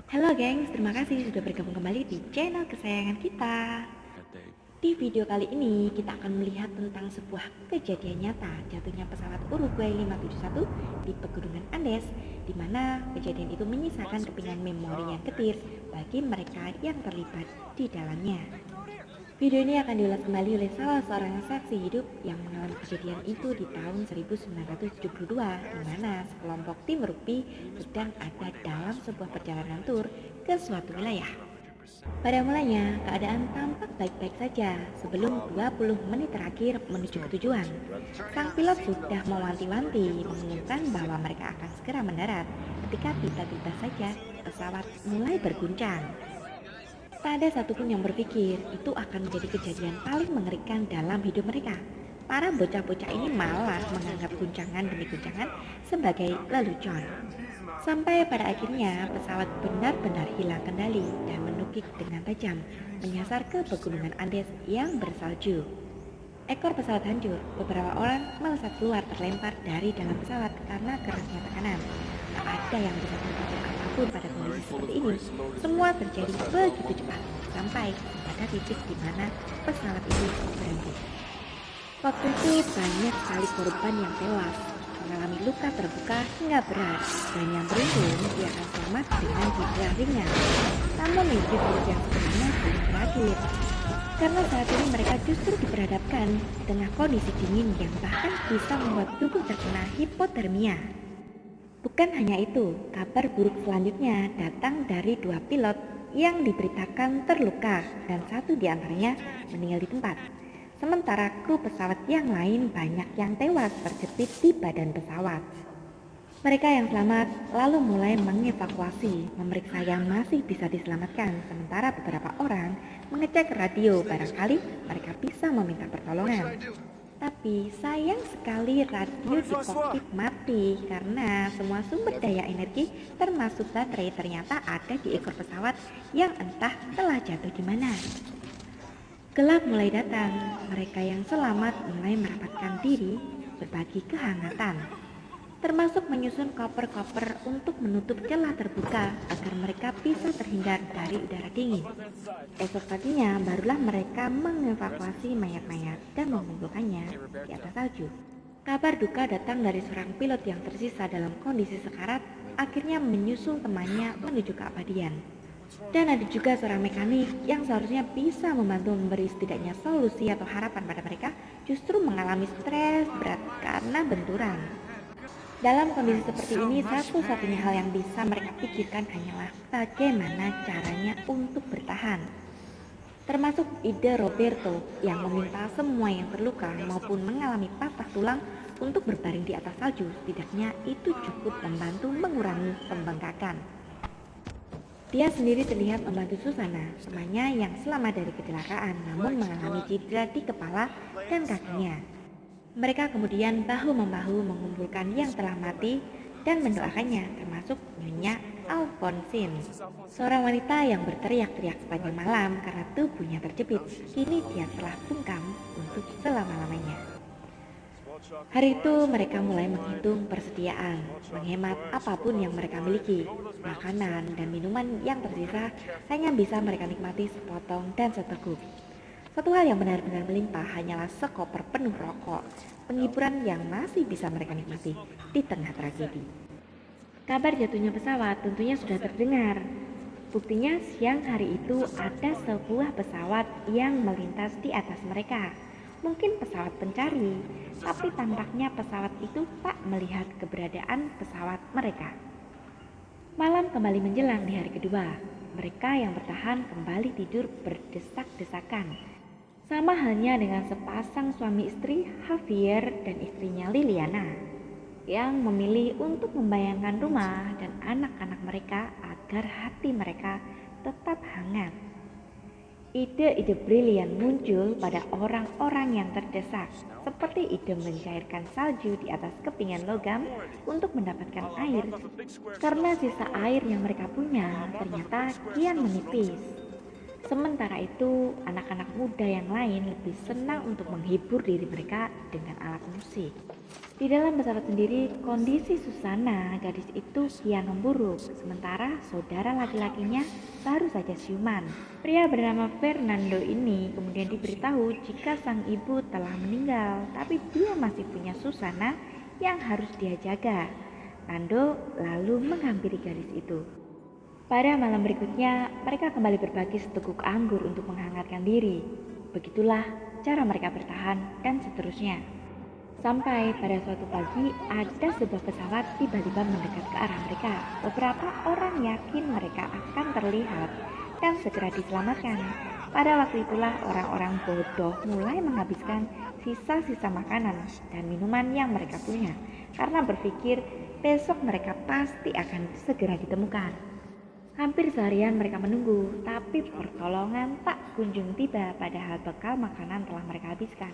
Halo gengs, terima kasih sudah bergabung kembali di channel kesayangan kita. Di video kali ini kita akan melihat tentang sebuah kejadian nyata jatuhnya pesawat Uruguay 571 di Pegunungan Andes, di mana kejadian itu menyisakan kepingan memori yang getir bagi mereka yang terlibat di dalamnya. Video ini akan diulas kembali oleh salah seorang saksi hidup yang mengalami kejadian itu di tahun 1972, di mana sekelompok tim rugby sedang ada dalam sebuah perjalanan tur ke suatu wilayah. Pada mulanya, keadaan tampak baik-baik saja sebelum 20 menit terakhir menuju ke tujuan. Sang pilot sudah mewanti-wanti mengumumkan bahwa mereka akan segera mendarat ketika tiba-tiba saja pesawat mulai berguncang. Tak ada satupun yang berpikir itu akan menjadi kejadian paling mengerikan dalam hidup mereka. Para bocah-bocah ini malah menganggap guncangan demi guncangan sebagai lelucon. Sampai pada akhirnya pesawat benar-benar hilang kendali dan menukik dengan tajam menyasar ke pegunungan Andes yang bersalju. Ekor pesawat hancur, beberapa orang melesat keluar terlempar dari dalam pesawat karena kerasnya tekanan. Tak ada yang bisa melakukan apapun pada kondisi seperti ini. Semua terjadi begitu cepat sampai pada titik di mana pesawat itu berhenti. Waktu itu banyak sekali korban yang tewas, mengalami luka terbuka hingga berat, dan yang beruntung dia akan selamat dengan cedera ringan. Namun mimpi buruk yang sebenarnya belum berakhir. Karena saat ini mereka justru diperhadapkan di tengah kondisi dingin yang bahkan bisa membuat tubuh terkena hipotermia. Bukan hanya itu, kabar buruk selanjutnya datang dari dua pilot yang diberitakan terluka dan satu diantaranya meninggal di tempat. Sementara kru pesawat yang lain banyak yang tewas terjepit di badan pesawat. Mereka yang selamat lalu mulai mengevakuasi, memeriksa yang masih bisa diselamatkan, sementara beberapa orang mengecek radio barangkali mereka bisa meminta pertolongan. Tapi sayang sekali radio di kokpit mati karena semua sumber daya energi termasuk baterai ternyata ada di ekor pesawat yang entah telah jatuh di mana. Gelap mulai datang, mereka yang selamat mulai merapatkan diri berbagi kehangatan, termasuk menyusun koper-koper untuk menutup celah terbuka agar mereka bisa terhindar dari udara dingin. Esok paginya barulah mereka mengevakuasi mayat-mayat dan mengumpulkannya di atas salju. Kabar duka datang dari seorang pilot yang tersisa dalam kondisi sekarat, akhirnya menyusul temannya menuju keabadian. Dan ada juga seorang mekanik yang seharusnya bisa membantu memberi setidaknya solusi atau harapan pada mereka, justru mengalami stres berat karena benturan. Dalam kondisi seperti ini, satu-satunya hal yang bisa mereka pikirkan hanyalah bagaimana caranya untuk bertahan. Termasuk ide Roberto yang meminta semua yang terluka maupun mengalami patah tulang untuk berbaring di atas salju, setidaknya itu cukup membantu mengurangi pembengkakan. Dia sendiri terlihat membantu Susana, temannya yang selamat dari kecelakaan namun mengalami cedera di kepala dan kakinya. Mereka kemudian bahu-membahu mengumpulkan yang telah mati dan mendoakannya, termasuk Nyonya Alphonsine, seorang wanita yang berteriak-teriak sepanjang malam karena tubuhnya terjepit. Kini dia telah bungkam untuk selama-lamanya. Hari itu mereka mulai menghitung persediaan, menghemat apapun yang mereka miliki. Makanan dan minuman yang tersisa hanya bisa mereka nikmati sepotong dan seteguk. Satu hal yang benar-benar melimpah hanyalah sekoper penuh rokok, penghiburan yang masih bisa mereka nikmati di tengah tragedi. Kabar jatuhnya pesawat tentunya sudah terdengar. Buktinya siang hari itu ada sebuah pesawat yang melintas di atas mereka. Mungkin pesawat pencari, tapi tampaknya pesawat itu tak melihat keberadaan pesawat mereka. Malam kembali menjelang di hari kedua. Mereka yang bertahan kembali tidur berdesak-desakan. Sama halnya dengan sepasang suami istri, Javier dan istrinya Liliana, yang memilih untuk membayangkan rumah dan anak-anak mereka agar hati mereka tetap hangat. Ide-ide brilian muncul pada orang-orang yang terdesak, seperti ide mencairkan salju di atas kepingan logam untuk mendapatkan air, karena sisa air yang mereka punya ternyata kian menipis. Sementara itu, anak-anak muda yang lain lebih senang untuk menghibur diri mereka dengan alat musik. Di dalam pesawat sendiri, kondisi Susana, gadis itu kian memburuk, sementara saudara laki-lakinya baru saja siuman. Pria bernama Fernando ini kemudian diberitahu jika sang ibu telah meninggal, tapi dia masih punya Susana yang harus dia jaga. Nando lalu menghampiri gadis itu. Pada malam berikutnya, mereka kembali berbagi seteguk anggur untuk menghangatkan diri. Begitulah cara mereka bertahan dan seterusnya. Sampai pada suatu pagi, ada sebuah pesawat tiba-tiba mendekat ke arah mereka. Beberapa orang yakin mereka akan terlihat dan segera diselamatkan. Pada waktu itulah orang-orang bodoh mulai menghabiskan sisa-sisa makanan dan minuman yang mereka punya, karena berpikir besok mereka pasti akan segera ditemukan. Hampir seharian mereka menunggu, tapi pertolongan tak kunjung tiba, padahal bekal makanan telah mereka habiskan.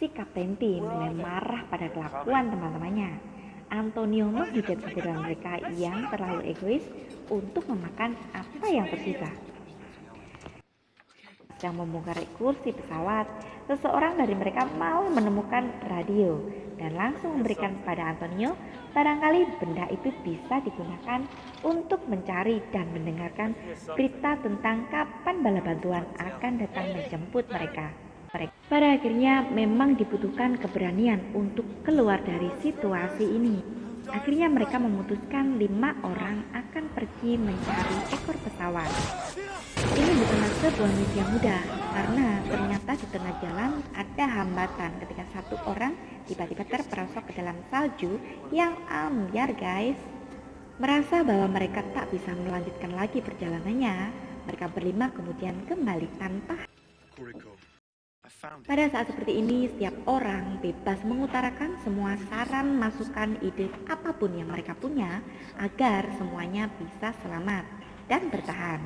Si Kapten Tim mulai marah pada kelakuan teman-temannya. Antonio menghujat kebodohan mereka yang terlalu egois untuk memakan apa yang tersisa. Sedang membongkar kursi pesawat, seseorang dari mereka malah menemukan radio dan langsung memberikan kepada Antonio. Barangkali benda itu bisa digunakan untuk mencari dan mendengarkan berita tentang kapan bala bantuan akan datang menjemput mereka. Pada akhirnya memang dibutuhkan keberanian untuk keluar dari situasi ini. Akhirnya mereka memutuskan 5 orang akan pergi mencari ekor pesawat. Ini bukanlah sebuah misi yang mudah, karena ternyata di tengah jalan ada hambatan ketika satu orang tiba-tiba terperosok ke dalam salju yang ambyar guys. Merasa bahwa mereka tak bisa melanjutkan lagi perjalanannya, mereka berlima kemudian kembali tanpa. Pada saat seperti ini, setiap orang bebas mengutarakan semua saran, masukan, ide apapun yang mereka punya agar semuanya bisa selamat dan bertahan.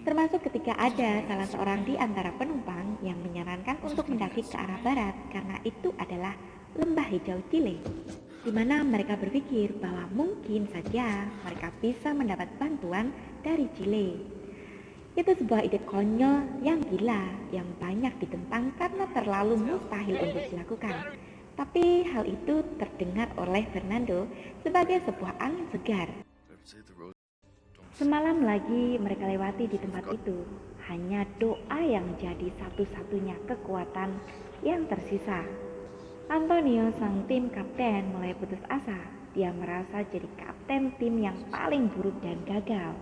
Termasuk ketika ada salah seorang di antara penumpang yang menyarankan untuk mendaki ke arah barat karena itu adalah lembah hijau Chile, di mana mereka berpikir bahwa mungkin saja mereka bisa mendapat bantuan dari Chile. Itu sebuah ide konyol yang gila, yang banyak ditentang karena terlalu mustahil untuk dilakukan. Tapi hal itu terdengar oleh Fernando sebagai sebuah angin segar. Semalam lagi mereka lewati di tempat itu. Hanya doa yang jadi satu-satunya kekuatan yang tersisa. Antonio, sang tim kapten, mulai putus asa. Dia merasa jadi kapten tim yang paling buruk dan gagal.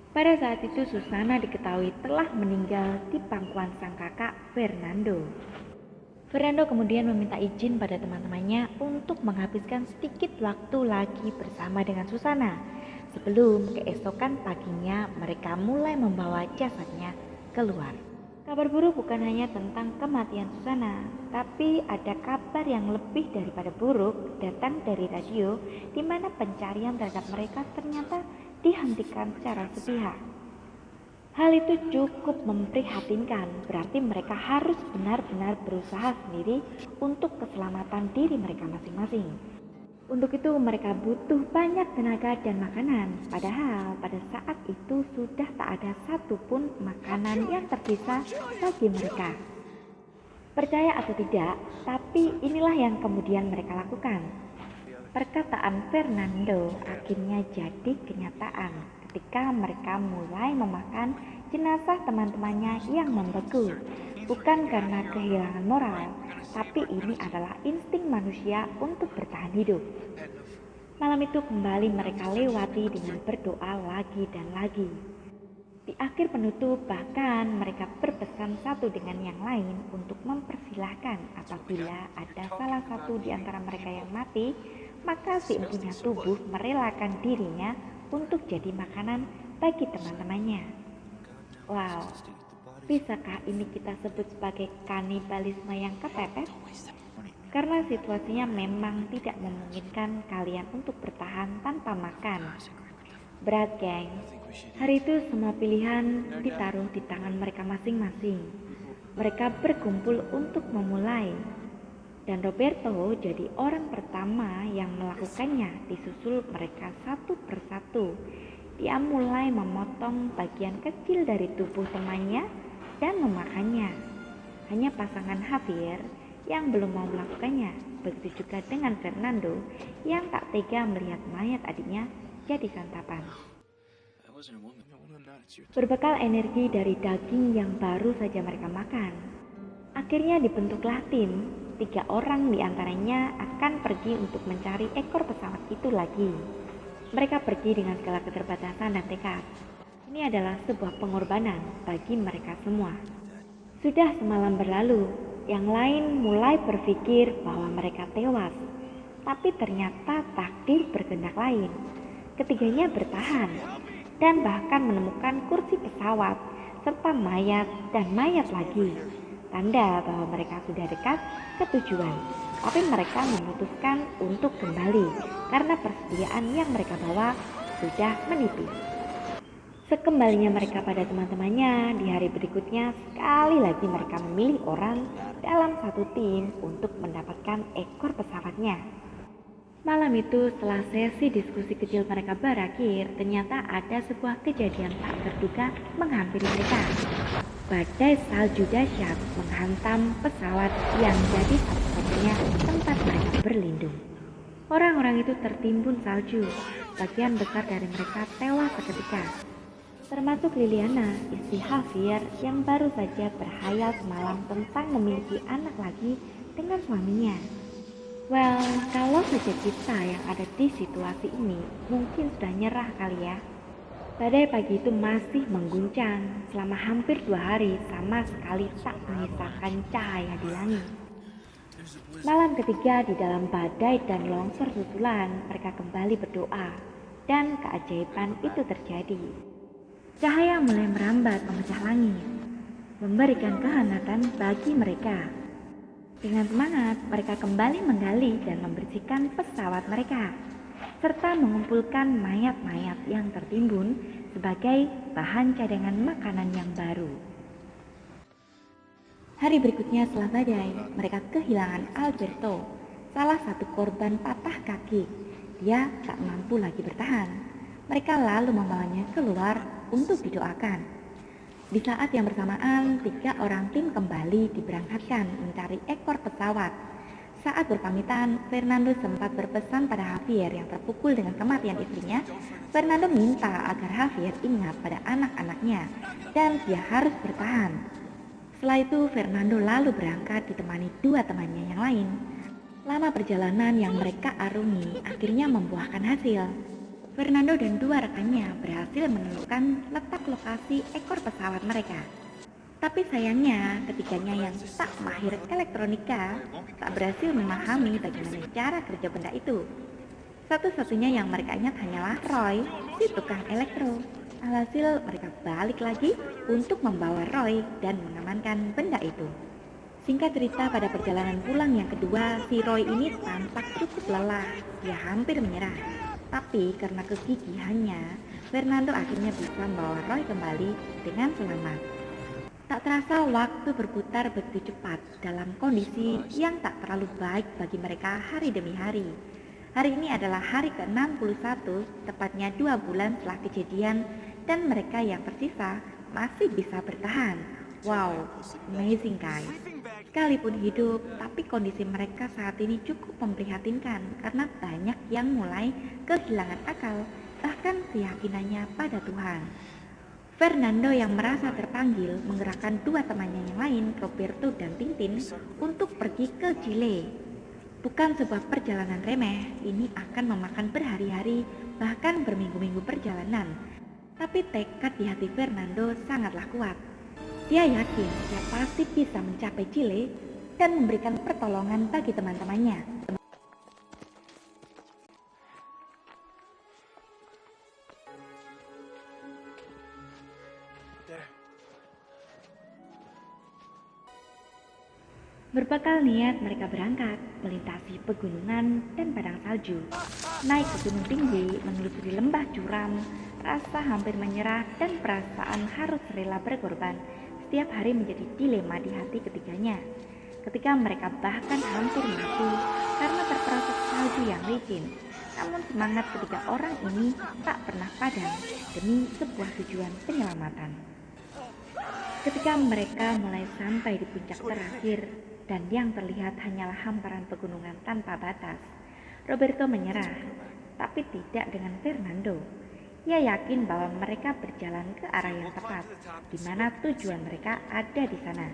Pada saat itu Susana diketahui telah meninggal di pangkuan sang kakak Fernando. Fernando kemudian meminta izin pada teman-temannya untuk menghabiskan sedikit waktu lagi bersama dengan Susana. Sebelum keesokan paginya mereka mulai membawa jasadnya keluar. Kabar buruk bukan hanya tentang kematian Susana, tapi ada kabar yang lebih daripada buruk datang dari radio, di mana pencarian terhadap mereka ternyata dihentikan secara sepihak. Hal itu cukup memprihatinkan, berarti mereka harus benar-benar berusaha sendiri untuk keselamatan diri mereka masing-masing. Untuk itu mereka butuh banyak tenaga dan makanan, padahal pada saat itu sudah tak ada satupun makanan yang tersisa bagi mereka. Percaya atau tidak, tapi inilah yang kemudian mereka lakukan. Perkataan Fernando akhirnya jadi kenyataan ketika mereka mulai memakan jenazah teman-temannya yang membeku. Bukan karena kehilangan moral, tapi ini adalah insting manusia untuk bertahan hidup. Malam itu kembali mereka lewati dengan berdoa lagi dan lagi. Di akhir penutup bahkan mereka berpesan satu dengan yang lain untuk mempersilahkan apabila ada salah satu di antara mereka yang mati, maka si empunya tubuh merelakan dirinya untuk jadi makanan bagi teman-temannya. Wow, bisakah ini kita sebut sebagai kanibalisme yang kepepet? Karena situasinya memang tidak memungkinkan kalian untuk bertahan tanpa makan. Berat, geng. Hari itu semua pilihan ditaruh di tangan mereka masing-masing. Mereka berkumpul untuk memulai. Dan Roberto jadi orang pertama yang melakukannya, disusul mereka satu persatu. dia mulai memotong bagian kecil dari tubuh temannya dan memakannya. Hanya pasangan Javier yang belum mau melakukannya. Begitu juga dengan Fernando yang tak tega melihat mayat adiknya jadi santapan. Berbekal energi dari daging yang baru saja mereka makan, akhirnya dibentuklah tim. 3 orang diantaranya akan pergi untuk mencari ekor pesawat itu lagi. Mereka pergi dengan segala keterbatasan dan tekad. Ini adalah sebuah pengorbanan bagi mereka semua. Sudah semalam berlalu, yang lain mulai berpikir bahwa mereka tewas. Tapi ternyata takdir berkehendak lain. Ketiganya bertahan dan bahkan menemukan kursi pesawat serta mayat dan mayat lagi. Tanda bahwa mereka sudah dekat ke tujuan, tapi mereka memutuskan untuk kembali karena persediaan yang mereka bawa sudah menipis. Sekembalinya mereka pada teman-temannya di hari berikutnya, sekali lagi mereka memilih orang dalam satu tim untuk mendapatkan ekor pesawatnya. Malam itu setelah sesi diskusi kecil mereka berakhir, ternyata ada sebuah kejadian tak terduga menghampiri mereka. Badai salju dahsyat menghantam pesawat yang jadi satu-satunya tempat mereka berlindung. Orang-orang itu tertimbun salju, bagian besar dari mereka tewas seketika. Termasuk Liliana, istri Javier yang baru saja berhayal semalam tentang memiliki anak lagi dengan suaminya. Well, kalau saja kita yang ada di situasi ini mungkin sudah nyerah kali ya. Badai pagi itu masih mengguncang selama hampir 2 hari, sama sekali tak menyisakan cahaya di langit. Malam ketiga di dalam badai dan longsor susulan, mereka kembali berdoa dan keajaiban itu terjadi. Cahaya mulai merambat memecah langit, memberikan kehangatan bagi mereka. Dengan semangat, mereka kembali menggali dan membersihkan pesawat mereka, serta mengumpulkan mayat-mayat yang tertimbun sebagai bahan cadangan makanan yang baru. Hari berikutnya setelah badai, mereka kehilangan Alberto, salah satu korban patah kaki. Dia tak mampu lagi bertahan. Mereka lalu membawanya keluar untuk didoakan. Di saat yang bersamaan, 3 orang tim kembali diberangkatkan mencari ekor pesawat. Saat berpamitan, Fernando sempat berpesan pada Javier yang terpukul dengan kematian istrinya. Fernando minta agar Javier ingat pada anak-anaknya dan dia harus bertahan. Setelah itu, Fernando lalu berangkat ditemani 2 temannya yang lain. Lama perjalanan yang mereka arungi akhirnya membuahkan hasil. Fernando dan 2 rekannya berhasil menemukan letak lokasi ekor pesawat mereka. Tapi sayangnya, ketiganya yang tak mahir elektronika tak berhasil memahami bagaimana cara kerja benda itu. Satu-satunya yang mereka ingat hanyalah Roy, si tukang elektro. Alhasil mereka balik lagi untuk membawa Roy dan mengamankan benda itu. Singkat cerita, pada perjalanan pulang yang kedua, si Roy ini tampak cukup lelah. Dia hampir menyerah. Tapi karena kegigihannya, Fernando akhirnya bisa membawa Roy kembali dengan selamat. Tak terasa waktu berputar begitu cepat dalam kondisi yang tak terlalu baik bagi mereka hari demi hari. Hari ini adalah hari ke-61, tepatnya 2 bulan setelah kejadian, dan mereka yang tersisa masih bisa bertahan. Wow, amazing guys. Sekalipun hidup, tapi kondisi mereka saat ini cukup memprihatinkan karena banyak yang mulai kehilangan akal, bahkan keyakinannya pada Tuhan. Fernando yang merasa terpanggil menggerakkan 2 temannya yang lain, Roberto dan Tintin, untuk pergi ke Chile. Bukan sebuah perjalanan remeh, ini akan memakan berhari-hari, bahkan berminggu-minggu perjalanan. Tapi tekad di hati Fernando sangatlah kuat. Dia yakin dia pasti bisa mencapai Chile dan memberikan pertolongan bagi teman-temannya. Berbekal niat mereka berangkat, melintasi pegunungan dan padang salju, naik ke gunung tinggi, menelusuri lembah curam, rasa hampir menyerah dan perasaan harus rela berkorban setiap hari menjadi dilema di hati ketiganya. Ketika mereka bahkan hampir mati karena terperosok salju yang licin, Namun semangat ketiga orang ini tak pernah padam demi sebuah tujuan penyelamatan. Ketika mereka mulai sampai di puncak terakhir dan yang terlihat hanyalah hamparan pegunungan tanpa batas, Roberto menyerah, tapi tidak dengan Fernando. Ia yakin bahwa mereka berjalan ke arah yang tepat, di mana tujuan mereka ada di sana.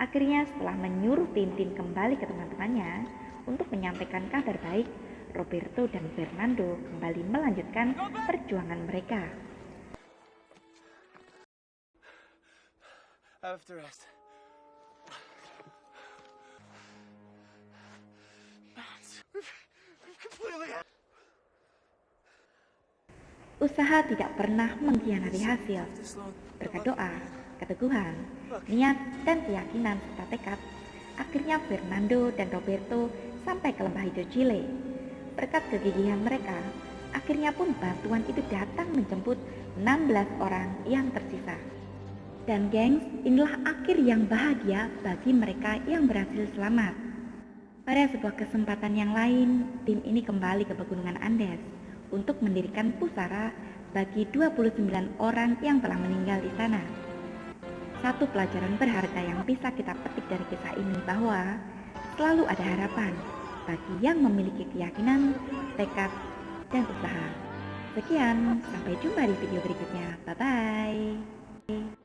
Akhirnya setelah menyuruh Tintin kembali ke teman-temannya untuk menyampaikan kabar baik, Roberto dan Fernando kembali melanjutkan perjuangan mereka. Usaha tidak pernah mengkhianati hasil. Berkat doa, keteguhan, niat, dan keyakinan serta tekad, akhirnya Fernando dan Roberto sampai ke lembah hijau Chile. Berkat kegigihan mereka, akhirnya pun bantuan itu datang menjemput 16 orang yang tersisa. Dan gengs, inilah akhir yang bahagia bagi mereka yang berhasil selamat. Pada sebuah kesempatan yang lain, tim ini kembali ke Pegunungan Andes untuk mendirikan pusara bagi 29 orang yang telah meninggal di sana. Satu pelajaran berharga yang bisa kita petik dari kisah ini bahwa selalu ada harapan bagi yang memiliki keyakinan, tekad, dan usaha. Sekian, sampai jumpa di video berikutnya. Bye-bye.